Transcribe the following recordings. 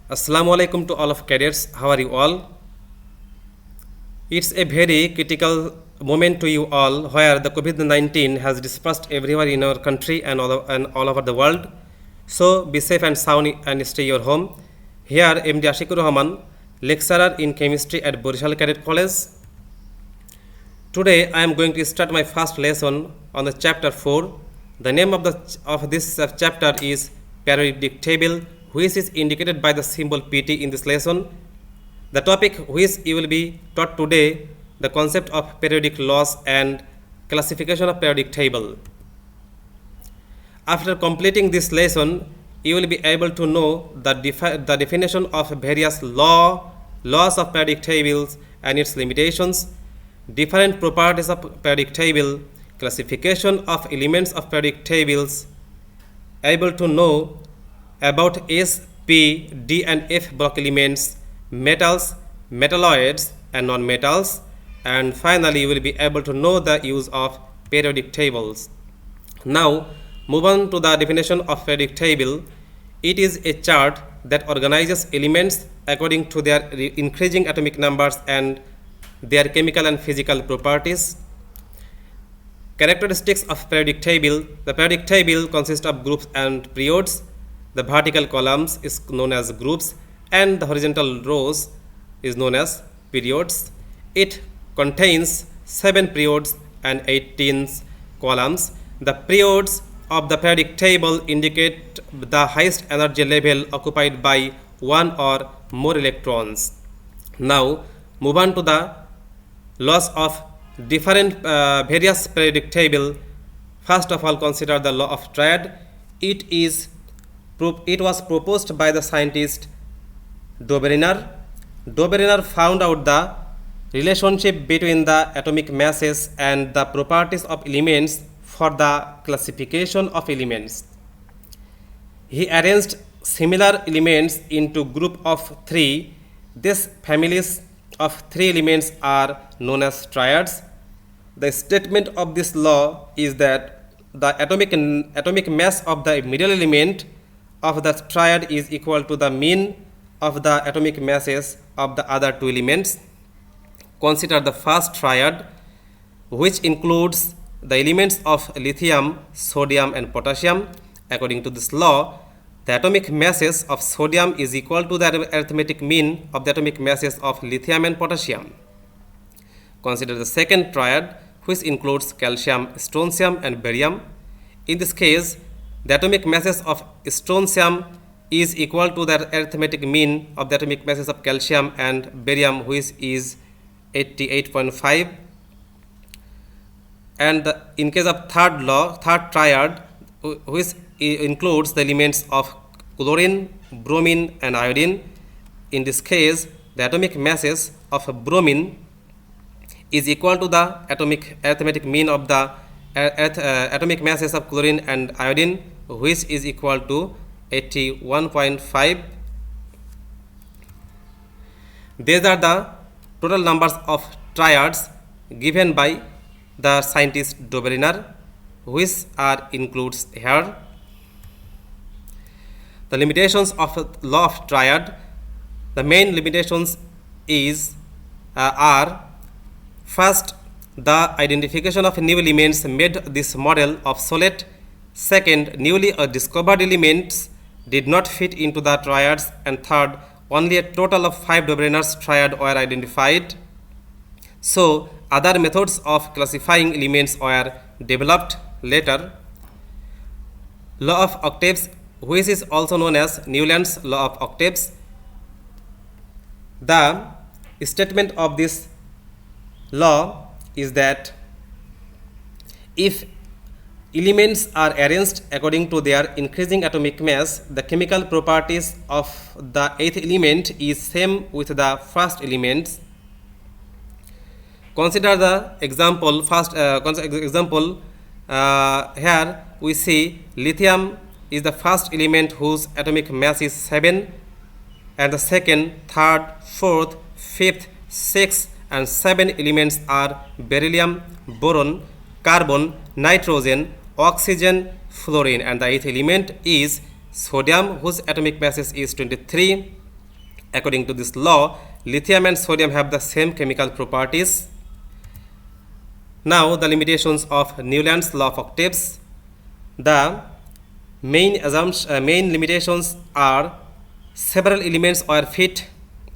Assalamu alaikum to all of cadets. How are you all? It's a very critical moment to you all where the COVID 19 has dispersed everywhere in our country and all over the world. So be safe and sound and stay your home. Here, MD Ashikur Rahman, lecturer in chemistry at Borishal Cadet College. Today, I am going to start my first lesson on the chapter 4. The name of this chapter is periodic table, which is indicated by the symbol PT in this lesson. The topic which you will be taught today, the concept of periodic laws and classification of periodic table. After completing this lesson, you will be able to know the definition of various laws of periodic tables and its limitations, different properties of periodic table, classification of elements of periodic tables, able to know about S, P, D and F block elements, metals, metalloids and non-metals, and finally you will be able to know the use of periodic tables. Now move on to the definition of periodic table. It is a chart that organizes elements according to their increasing atomic numbers and their chemical and physical properties. Characteristics of periodic table. The periodic table consists of groups and periods. The vertical columns is known as groups and the horizontal rows is known as periods. It contains 7 periods and 18 columns. The periods of the periodic table indicate the highest energy level occupied by one or more electrons. Now move on to the laws of different various periodic table. First of all, consider the law of triad. It was proposed by the scientist Dobereiner. Dobereiner found out the relationship between the atomic masses and the properties of elements for the classification of elements. He arranged similar elements into group of 3. These families of 3 elements are known as triads. The statement of this law is that the atomic mass of the middle element of the triad is equal to the mean of the atomic masses of the other 2 elements. Consider the first triad, which includes the elements of lithium, sodium and potassium. According to this law, the atomic masses of sodium is equal to the arithmetic mean of the atomic masses of lithium and potassium. Consider the second triad, which includes calcium, strontium and barium. In this case, the atomic masses of strontium is equal to the arithmetic mean of the atomic masses of calcium and barium, which is 88.5. And in case of third triad, which includes the elements of chlorine, bromine and iodine. In this case, the atomic masses of bromine is equal to the arithmetic mean of the atomic masses of chlorine and iodine, which is equal to 81.5. These are the total numbers of triads given by the scientist Dobereiner, which are includes here. The limitations of law of triad. The main limitations are first, the identification of new elements made this model obsolete. Second, newly discovered elements did not fit into the triads. And third, only a total of 5 Dobereiner's triad were identified. So other methods of classifying elements were developed later. Law of octaves, which is also known as Newland's law of octaves. The statement of this law is that if elements are arranged according to their increasing atomic mass, the chemical properties of the 8th element is same with the first elements. Consider the example. Here we see lithium is the first element whose atomic mass is 7, and the second, third, fourth, fifth, sixth and 7 elements are beryllium, boron, carbon, nitrogen, oxygen, fluorine, and the 8th element is sodium, whose atomic mass is 23. According to this law, lithium and sodium have the same chemical properties. Now, the limitations of Newland's law of octaves. The main limitations are several elements were fit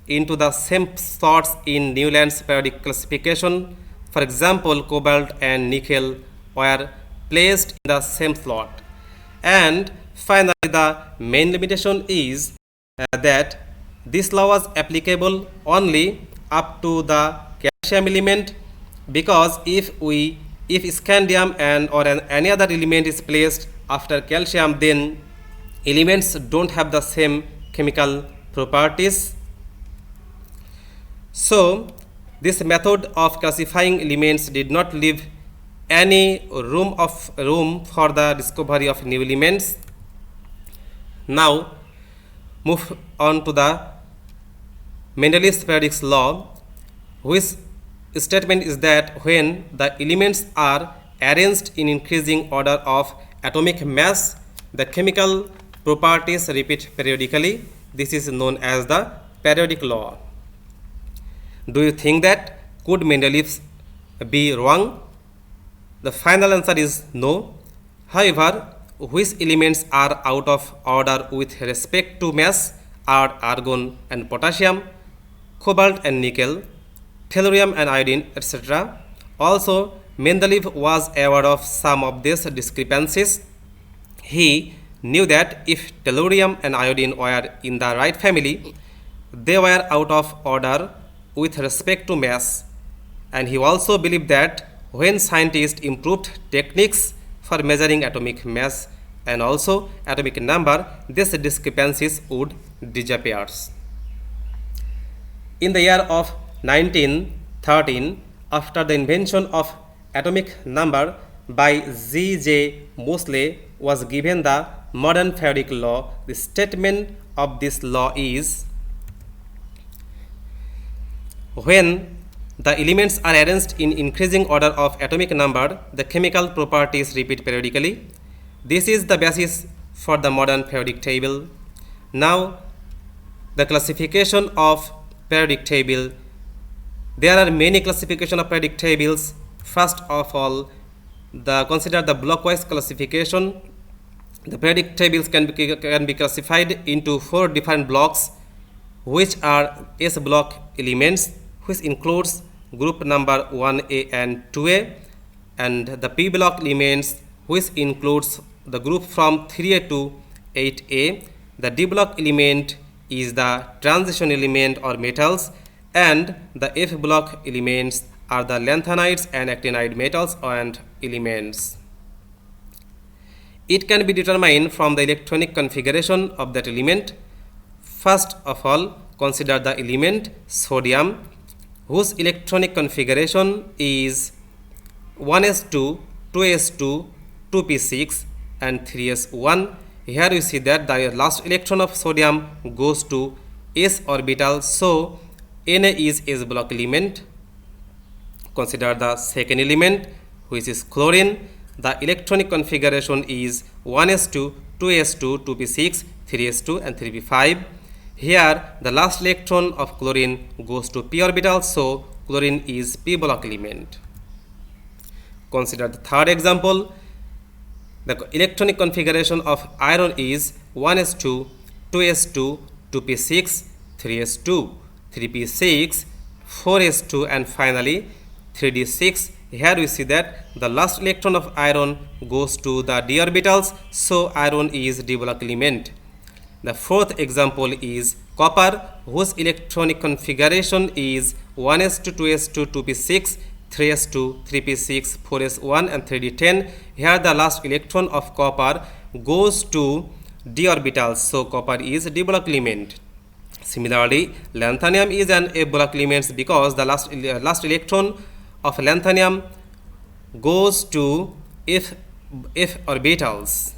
into the same slots in Newland's periodic classification. For example, cobalt and nickel were placed in the same slot. And finally, the main limitation is that this law was applicable only up to the calcium element, because if scandium and or any other element is placed after calcium, then elements don't have the same chemical properties. So this method of classifying elements did not leave any room for the discovery of new elements. Now move on to the Mendeleev's periodic law, which statement is that when the elements are arranged in increasing order of atomic mass, the chemical properties repeat periodically. This is known as the periodic law. Do you think that could Mendeleev be wrong? The final answer is no. However, which elements are out of order with respect to mass are argon and potassium, cobalt and nickel, tellurium and iodine, etc. Also, Mendeleev was aware of some of these discrepancies. He knew that if tellurium and iodine were in the right family, they were out of order with respect to mass, and he also believed that when scientists improved techniques for measuring atomic mass and also atomic number, these discrepancies would disappear. In the year of 1913, after the invention of atomic number by G.J. Moseley was given the modern periodic law. The statement of this law is: when the elements are arranged in increasing order of atomic number, the chemical properties repeat periodically. This is the basis for the modern periodic table. Now, the classification of periodic table. There are many classification of periodic tables. First of all, consider the blockwise classification. The periodic tables can be classified into 4 different blocks, which are S block elements, which includes group number 1A and 2A, and the P block elements, which includes the group from 3A to 8A. The D block element is the transition element or metals, and the F block elements are the lanthanides and actinide metals and elements. It can be determined from the electronic configuration of that element. First of all, consider the element sodium, whose electronic configuration is 1s2, 2s2, 2p6 and 3s1. Here you see that the last electron of sodium goes to s orbital, so Na is S block element. Consider the second element, which is chlorine. The electronic configuration is 1s2, 2s2, 2p6, 3s2 and 3p5. Here the last electron of chlorine goes to p orbital, so chlorine is p block element. Consider the third example. The electronic configuration of iron is 1s2, 2s2, 2p6, 3s2, 3p6, 4s2 and finally 3d6. Here we see that the last electron of iron goes to the d orbitals, so iron is d block element. The fourth example is copper, whose electronic configuration is 1s2, 2s2, 2p6, 3s2, 3p6, 4s1 and 3d10. Here the last electron of copper goes to d orbitals, so copper is d block element. Similarly, lanthanum is an F block element because the last electron of lanthanum goes to F orbitals.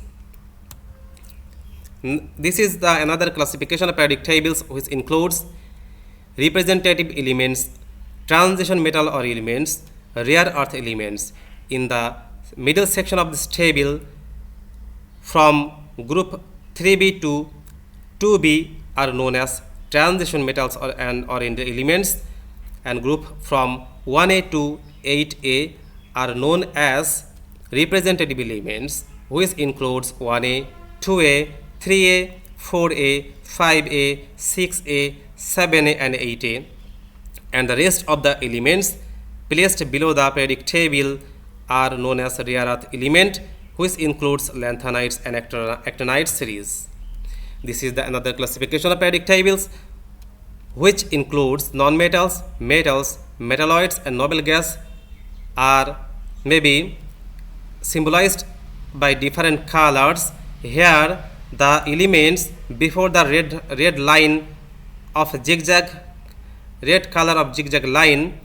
This is another classification of periodic tables, which includes representative elements, transition metal or elements, rare earth elements. In the middle section of this table, from group 3b to 2b are known as transition metals or in the elements, and group from 1A to 8A are known as representative elements, which includes 1A, 2A, 3A, 4A, 5A, 6A, 7A, and 8A. And the rest of the elements placed below the periodic table are known as rare earth element, which includes lanthanides and actinide series. This is the another classification of periodic tables, which includes non-metals, metals, metalloids, and noble gas are maybe symbolized by different colors. Here the elements before the red line of zigzag, red color of zigzag line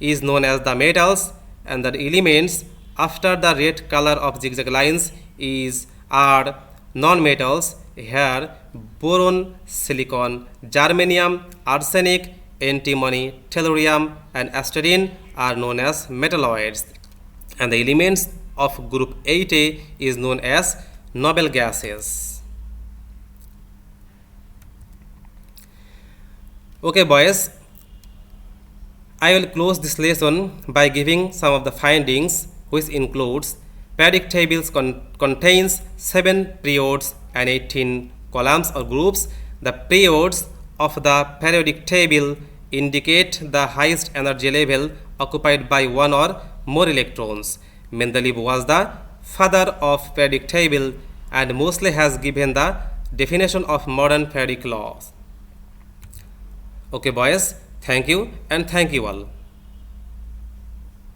is known as the metals, and the elements after the red color of zigzag lines are non-metals. Here boron, silicon, germanium, arsenic, antimony, tellurium, and astatine are known as metalloids, and the elements of group 8A is known as noble gases. Okay boys, I will close this lesson by giving some of the findings, which includes periodic tables contains 7 periods and 18 columns or groups. The periods of the periodic table indicate the highest energy level occupied by one or more electrons. Mendeleev was the father of periodic table and mostly has given the definition of modern periodic laws. Okay boys, thank you and thank you all.